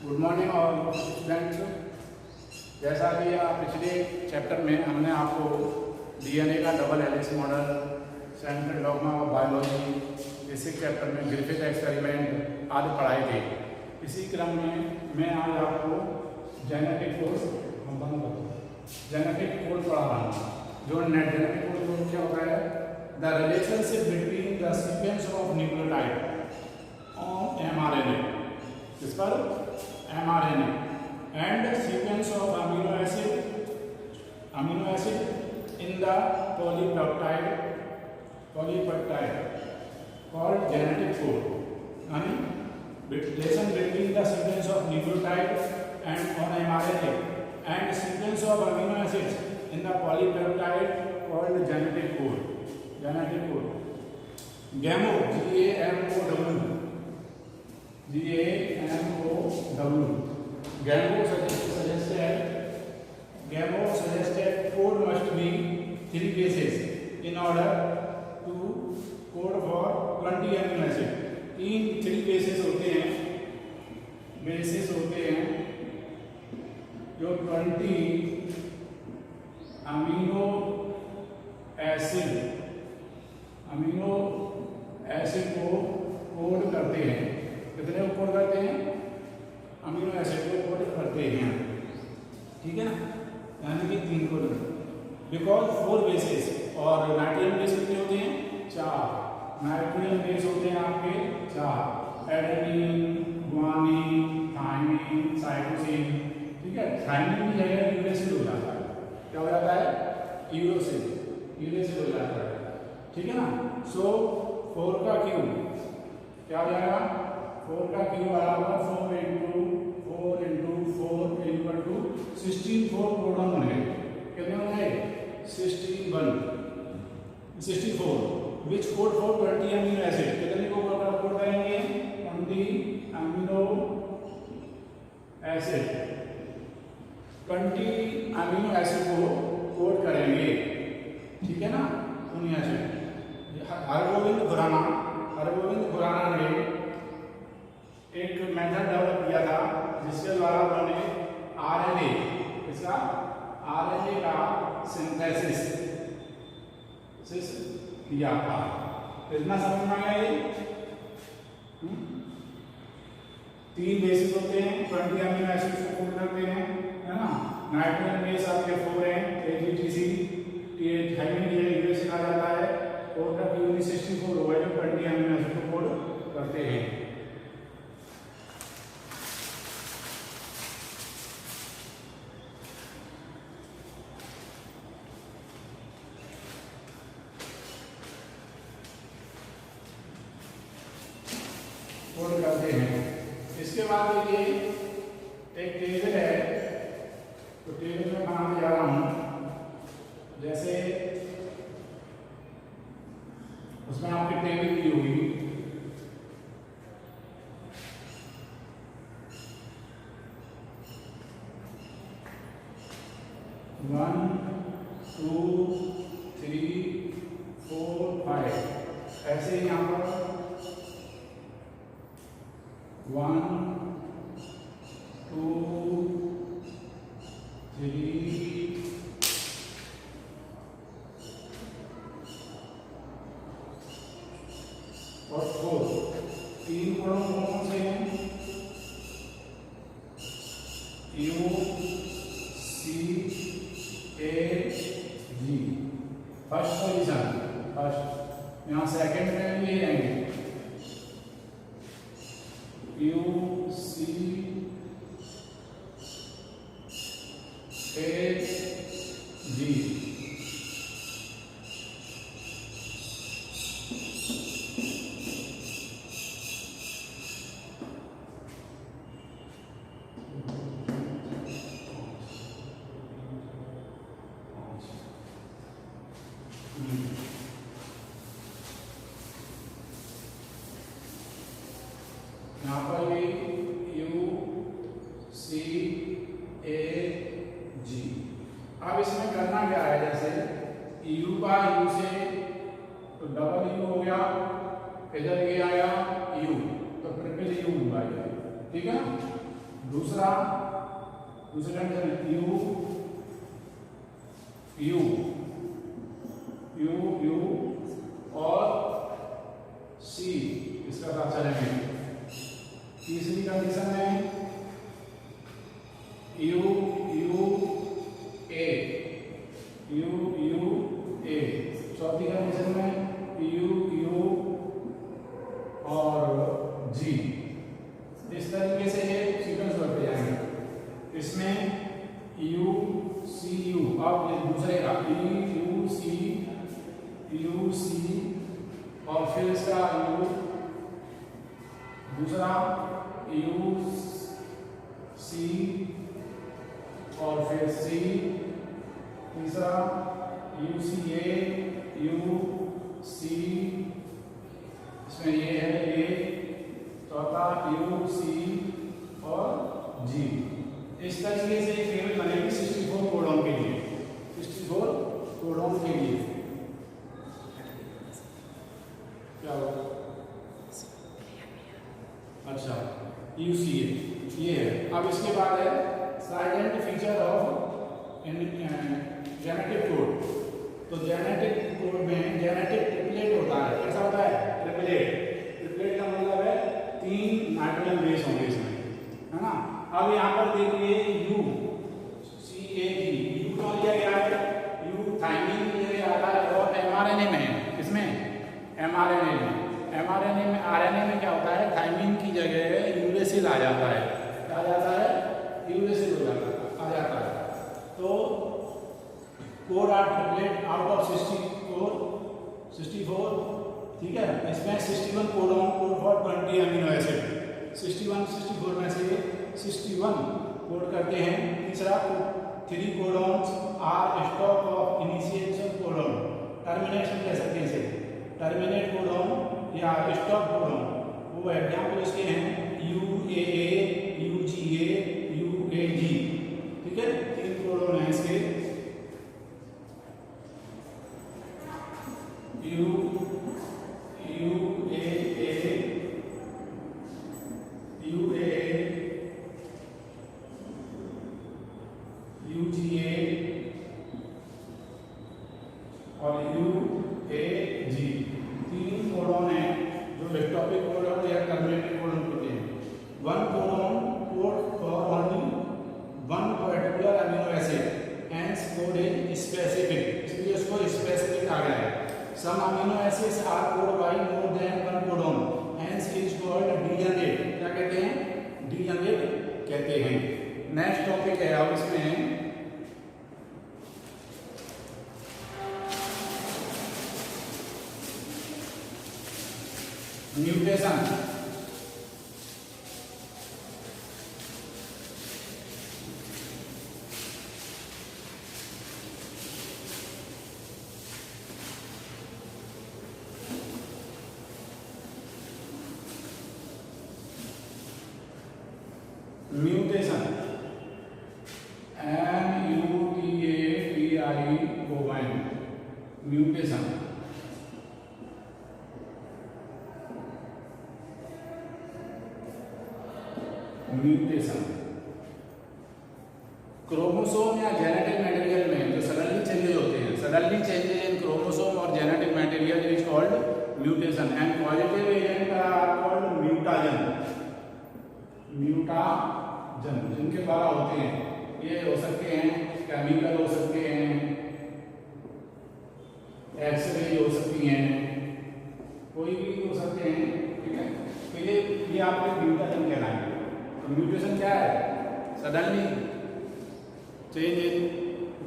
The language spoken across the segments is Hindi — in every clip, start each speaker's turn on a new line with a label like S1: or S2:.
S1: गुड मॉर्निंग और स्टूडेंट्स। जैसा कि पिछले चैप्टर में हमने आपको डीएनए का double helix model, central dogma of biology, basic chapter में ग्रिफिथ एक्सपेरिमेंट आदि पढ़ाए थे। इसी क्रम में मैं आज आपको जेनेटिक कोड पढ़ा रहा हूँ। जो जेनेटिक कोड क्या होता है? The relationship between the sequence of nucleotide on mRNA, इस पर mRNA and sequence of amino acid in the polypeptide called genetic code. यानी relation between the sequence of nucleotide and on mRNA and sequence of amino acids in the polypeptide called genetic code. GAMO, GAMO suggested code must be 3 bases in order to code for 20 amino acid. 3 bases होते हैं जो 20 अमीनो एसिड को कोड करते हैं। कितने को कोड करते हैं? अमीनो एसिड को कोड करते हैं, ठीक है ना? यानी कि 3 कोड। बिकॉज 4 बेसेस और नाइट्रोजन बेस कितने होते हैं? 4 नाइट्रोजन बेस होते हैं आपके 4, एडेनिन, गुआनिन, थाइमिन, साइटोसिन, ठीक है। थाइमिन की जगह यूरेसिल हो जाता है। क्या हो जाता है? यूरेसिल हो जाता है, ठीक है ना। सो 4 का क्यूब क्या हो जाएगा? 4 का क्यूब बराबर 4 into 4 इक्वल टू 16 4 प्रोटॉन होंगे। कितने होंगे? 64 विच कोड फॉर 20 अमीनो एसिड। कितने को कोड करेंगे? 20 अमीनो एसिड। 20 अमीनो एसिड को कोड करेंगे, ठीक है ना। अमीनो एसिड हरगोविंद खुराना ने एक मेथड डेवलप किया था जिसके द्वारा उन्होंने आरएनए का सिंथेसिस किया था। इतना समझ में आया? ये 3 बेसिस होते हैं, 20 अमीनो एसिड को कोड करते हैं, है ना। नाइट्रोजन बेस आपके 4 हैं, ATGC, थाइमिन की जगह यूरेसिल आ जाता है। कोड का क्यूब 64 होगा जो 20 अमीनो एसिड को कोड करते हैं। कोड करते हैं। इसके बाद ये एक टेबल है, तो टेबल में बनाने जा रहा हूं। जैसे उसमें आपकी टेबल दी होगी, वन 2 3 4 5 ऐसे ही यहाँ पर 1 2 3 और 4। 3 कोड कौन से हैं? U C A G first position, first. यहाँ सेकंड में भी आएंगे U C A G। दूसरा condition U U U U और सी इसका साथ चलेंगे। तीसरी कंडीशन है U U A U U A. चौथी कंडीशन में यू यू और जी। इस तरीके से ये सीक्वेंस बढ़ते जाएंगे। इसमें यू सी यू, अब ये दूसरे का यू सी और फिर इसका यू, दूसरा यू सी और फिर सी, तीसरा you see A you see, इसमें ये है ये, चौथा यू सी और जी। इस तरीके से एक टेबल बनेगी 64 कोडोन के लिए, 64 कोडोन के लिए। क्या होगा? अच्छा UCA ये है। अब इसके बाद है silent feature of genetic code. तो जेनेटिक कोड में जेनेटिक ट्रिपलेट होता है। कैसा होता है? ट्रिपलेट का मतलब है 3 नाइट्रोजन बेस होंगे इसमें, है ना। अब यहाँ पर देखिए you see A ji, you कौन लिया गया है? यू थाइमिन लिया गया है और mRNA में, इसमें mRNA में RNA में क्या होता है? थाइमिन की जगह यूरेसिल आ जाता है। क्या आ जाता है? यूरेसिल आ जाता है। तो code are triplet out of 64, ठीक है। इसमें 61 codon code for 20 amino acid, 64 में से 61 कोड करते हैं। तीसरा 3 codons are stop of initiation codon, termination कह सकते हैं इसे, टर्मिनेट कोडॉन या स्टॉप कोडॉन। वो एग्जाम्पल इसके हैं UAA, UGA, UAG, ठीक है। 3 कोडॉन हैं इसके, UAA, UGA और UAG। 3 कोडॉन हैं जो स्टॉपिक कोडॉन या टर्मिनेटिव कोडॉन होते हैं। 1 codon code for only 1 particular amino acid, hence code is specific, इसलिए उसको स्पेसिफिक आ गया है। Some amino acids are code by more than 1 codon, hence is called degenerate. क्या कहते हैं? डीजेनरेट कहते हैं। नेक्स्ट टॉपिक है अब इसमें mutation. Mutation MUTATION, mutation. Chromosome या जेनेटिक मटेरियल में जो सडनली चेंजेज होते हैं, सडनली चेंजेज इन क्रोमोसोम और genetic material is called mutation and positive agent are called mutagen, जिनके द्वारा होते हैं। ये हो सकते हैं केमिकल, हो सकते हैं एक्सरे हो सकती हैं, कोई भी हो सकते हैं, ठीक है। तो ये आपके म्यूटाजन कहलाएंगे। तो म्यूटेशन क्या है? Suddenly change in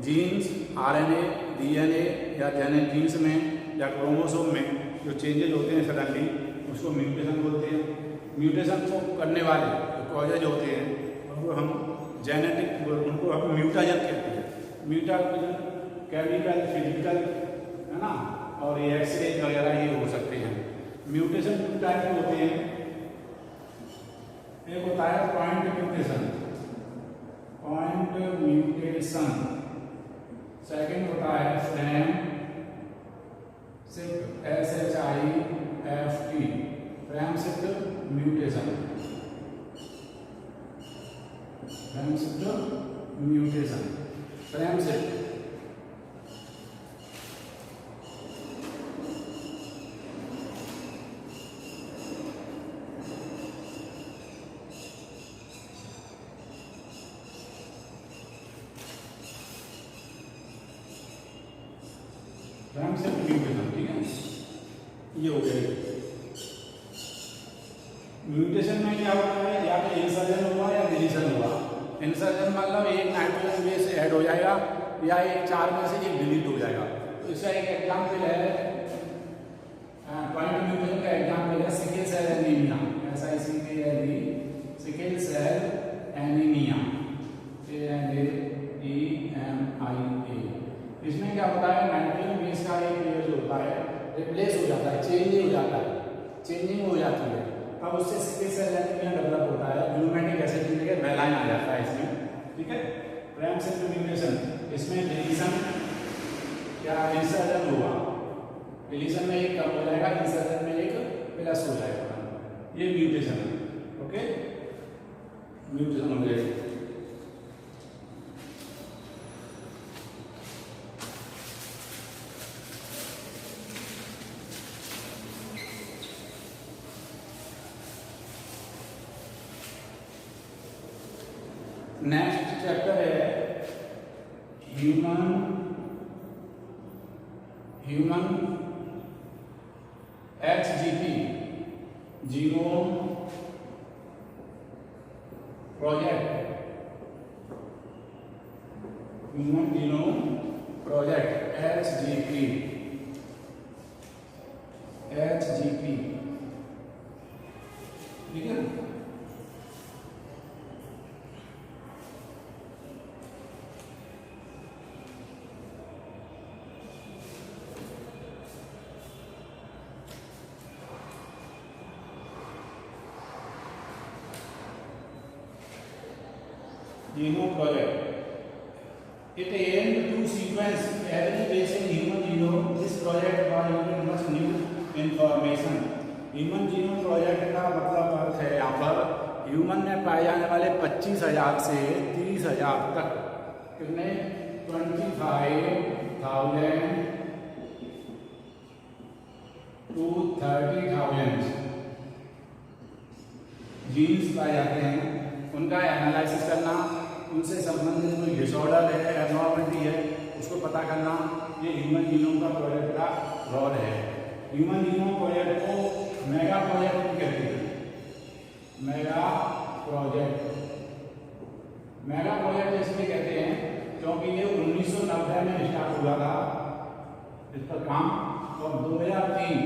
S1: genes, RNA, DNA या जीन्स में या क्रोमोसोम में जो चेंजेज होते हैं सडनली, उसको म्यूटेशन बोलते हैं। म्यूटेशन को करने वाले जो कॉजेज होते हैं उनको हम जेनेटिक, उनको हम म्यूटाजन कहते हैं। म्यूटाजन केमिकल, फिजिकल, है ना, और ये एक्सरे वगैरह ये हो सकते हैं। म्यूटेशन 2 टाइप के होते हैं। एक होता है पॉइंट म्यूटेशन, सेकंड होता है frame shift, SHIFT, frame shift mutation. Frame shift mutation, frame shift frame shift mutation, ठीक है, ये हो गया। म्यूटेशन में क्या होता है, या तो इंसर्जन हुआ या डिलीशन हुआ। इंसर्जन मतलब एक नाइट्रोजन बेस ऐड हो जाएगा या एक 4 में से एक डिलीट हो जाएगा। तो इसका एक एग्जाम्पल है, पॉइंट म्यूटेशन का एग्जाम्पल है sickle cell anaemia, SICKLE, sickle cell anaemia, ANEMIA। इसमें क्या होता है, नाइट्रोजन बेस का एक लेयर जो होता है रिप्लेस हो जाता है, चेंजिंग हो जाता है, चेंजिंग हो जाती है। अब उससे सिकल सेल एनीमिया डेवलप होता है, ग्लूटामिक एसिड की जगह वेलाइन आ जाता है इसमें, ठीक है। फ्रेम शिफ्ट म्यूटेशन, इसमें डिलीशन क्या इंसर्जन होगा, डिलीशन में एक कम हो जाएगा, इंसर्जन में एक प्लस हो जाएगा, ये म्यूटेशन है। ओके, म्यूटेशन हो गया। नेक्स्ट चैप्टर है human HGP, genome project, human genome project HGP, ठीक है। Genome project. It aimed to sequence every base in human genome. This project was yielded much new information. Human genome project का मतलब अर्थ है यहाँ पर ह्यूमन में पाए जाने वाले 25,000 से 30,000 तक, कितने 25,000 to 30,000 जीन्स पाए जाते हैं, उनका एनालिसिस करना, उनसे संबंधित कोई डिसऑर्डर है, एब्नॉर्मलिटी है, उसको पता करना, ये ह्यूमन जीनोम का प्रोजेक्ट का रोल है। ह्यूमन जीनोम प्रोजेक्ट को मेगा प्रोजेक्ट भी कहते हैं, मेगा प्रोजेक्ट इसलिए कहते हैं क्योंकि ये 1990 में स्टार्ट हुआ था इस पर काम, और 2003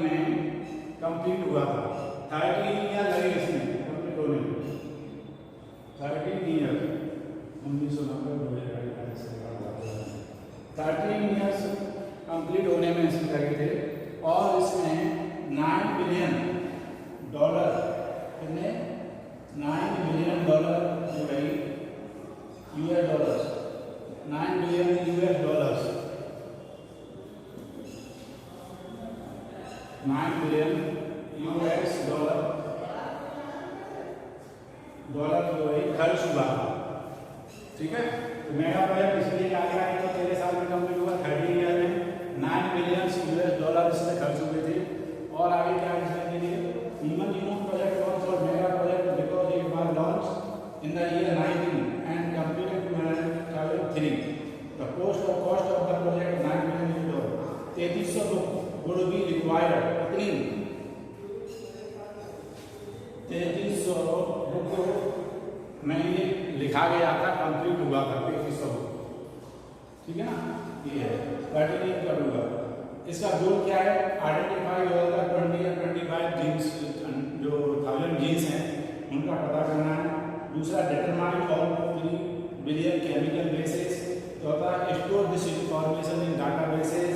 S1: में कंप्लीट हुआ था। 13 ईयर लगे इसमें कंप्लीट होने में, 13 ईयर, 1990 13 ईयर्स कंप्लीट होने में इसमें लगे थे। और इसमें $9 बिलियन, कितने $9 बिलियन जो है US dollars, $9 billion US dollars, $9 billion US dollar जो है खर्च हुआ, ठीक है। तो मेगा प्रोजेक्ट इसलिए कहा गया है कि 13 साल में कंप्लीट हुआ, 30 ईयर में $9 बिलियन US डॉलर इसमें खर्च हुए थे। और आगे क्या इसमें के लिए ह्यूमन जीनोम प्रोजेक्ट लॉन्च और mega project because it was launch in the year 19 and completed 2003। The cost of the project $9 billion, 3300 book would be required, कितनी 3300 बुक में ये लिखा गया था, कंप्लीट हुआ था 3300 बुक, ठीक है ना। ये है 13 करूँगा। इसका गोल क्या है, आइडेंटिफाई 2020 या 25 जीन्स, जो 1000 जीन्स हैं उनका पता करना है। दूसरा determine all 3 billion chemical bases, चौथा store this information in databases,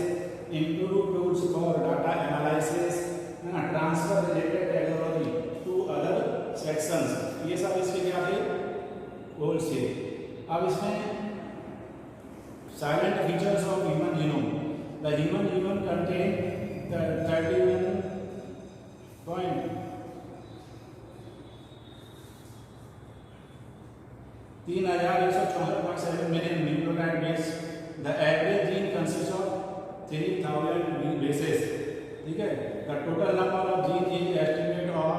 S1: improve tools for data analysis, transfer related technology to other sections, ये सब इसके क्या थे गोल से। अब इसमें salient features of human genome, the human genome contain 31 3164.7 million nucleotide base. The average gene consist of 3000 bases, ठीक है। The total number of gene is estimate of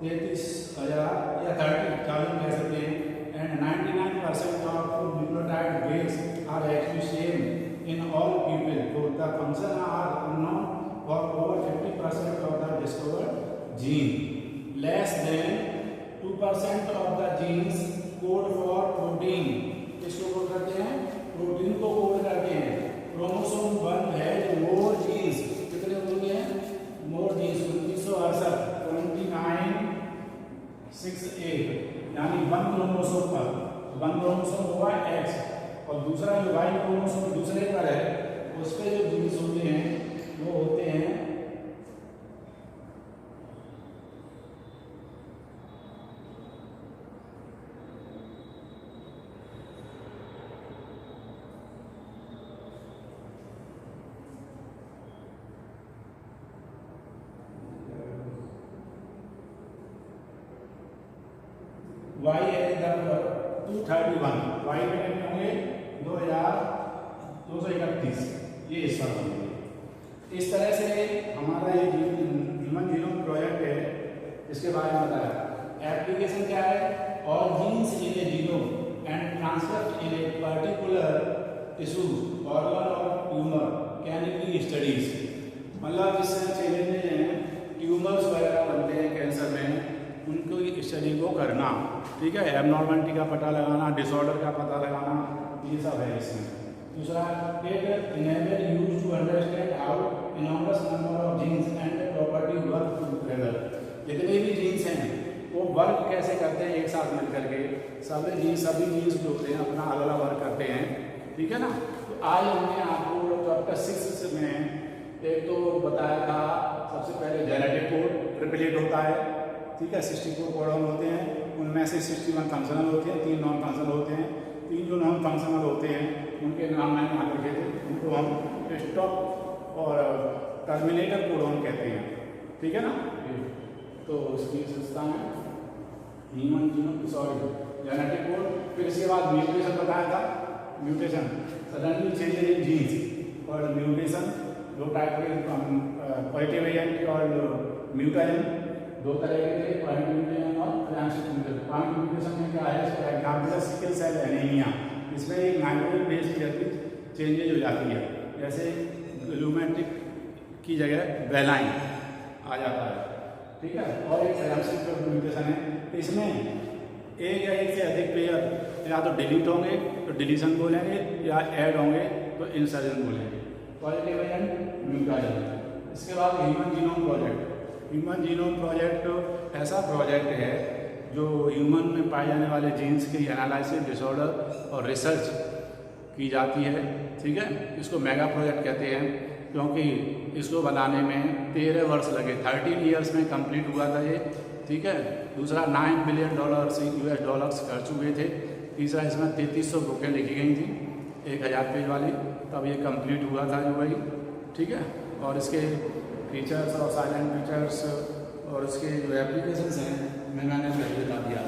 S1: 33,000 या 30,000 कह सकते हैं। And 99% of nucleotide base are actually same in all people, तो the function are unknown for over 50% of the discovered gene. Less than 2% of the genes code for protein. किसको कोड करते हैं? प्रोटीन को कोड करते हैं। क्रोमोसोम 1 हैज मोर जीन्स, कितने होते हैं? मोर जीन्स 1968 2968, यानी 1 क्रोमोसोम पर 1 क्रोमोसोम हुआ X, और दूसरा जो Y क्रोमोसोम दूसरे पर है उस पे जो जीन्स होते हैं वो होते हैं Y है 231, Y में कितने होंगे? 2231, ये इस पर होंगे। इस तरह से हमारा ये ह्यूमन जीनोम प्रोजेक्ट है, इसके बारे में बताया। एप्लीकेशन क्या है? और genes in a genome and transcript in a particular tissue organ और ट्यूमर कैन बी स्टडीज। मतलब जिससे चैलेंजेज हैं, ट्यूमर्स वगैरह बनते हैं कैंसर में, उनको स्टडी को करना, ठीक है। एबनॉर्मलिटी का पता लगाना, डिसऑर्डर का पता लगाना, ये सब है इसमें। दूसरा, it enable use to understand how enormous number of genes and property work together. जितने भी जीन्स हैं वो वर्क कैसे करते हैं एक साथ मिलकर के। सभी जीन्स जो होते हैं अपना अलग अलग वर्क करते हैं, ठीक है ना। तो आज हमने आपको चैप्टर 6 में एक तो बताया था, सबसे पहले जेनेटिक कोड ट्रिपलेट होता है, ठीक है। 64 कोडॉन होते हैं, उनमें से 61 फंक्शनल होते हैं, 3 नॉन फंक्शनल होते हैं। 3 जो नॉन फंक्शनल होते हैं उनके नाम मैंने यहाँ लिखे थे, उनको हम स्टॉप और टर्मिनेटर कोडॉन कहते हैं, ठीक है ना। तो इसकी विशेषता है human genome, sorry genetic code. फिर इसके बाद म्यूटेशन बताया था, mutation suddenly changes in genes, और म्यूटेशन 2 टाइप के, पॉजिटिव एजेंट और म्यूटेशन 2 तरह के थे, पॉइंट म्यूटेशन और ट्रांजिट म्यूटेशन। पॉइंट म्यूटेशन में क्या है? इसका एग्जाम्पल है सिकल सेल एनीमिया। इसमें एक माइक्रोवेव बेस की चेंजेज हो जाती है, जैसे ग्लूमेटिक की जगह वेलाइन आ जाता है, ठीक है। और एक ट्रांजिट म्यूटेशन है, इसमें एक या एक से अधिक पेयर या तो डिलीट होंगे तो डिलीशन बोलेंगे, या ऐड होंगे तो इंसर्जन बोलेंगे। Positive agent mutation. इसके बाद human genome project. Human genome project ऐसा प्रोजेक्ट है जो ह्यूमन में पाए जाने वाले जीन्स की एनालिसिस, डिसऑर्डर और रिसर्च की जाती है, ठीक है। इसको मेगा प्रोजेक्ट कहते हैं क्योंकि इसको बनाने में 13 वर्ष लगे, 13 ईयर्स में कंप्लीट हुआ था ये, ठीक है। दूसरा $9 बिलियन US कर चुके थे। तीसरा, इसमें 3300 बुकें लिखी गई थी 1000 पेज वाली, तब ये कंप्लीट हुआ था जो भाई, ठीक है। और इसके फीचर्स और साइलेंट फीचर्स और इसके जो एप्लीकेशंस हैं मैंने पहले बता दिया।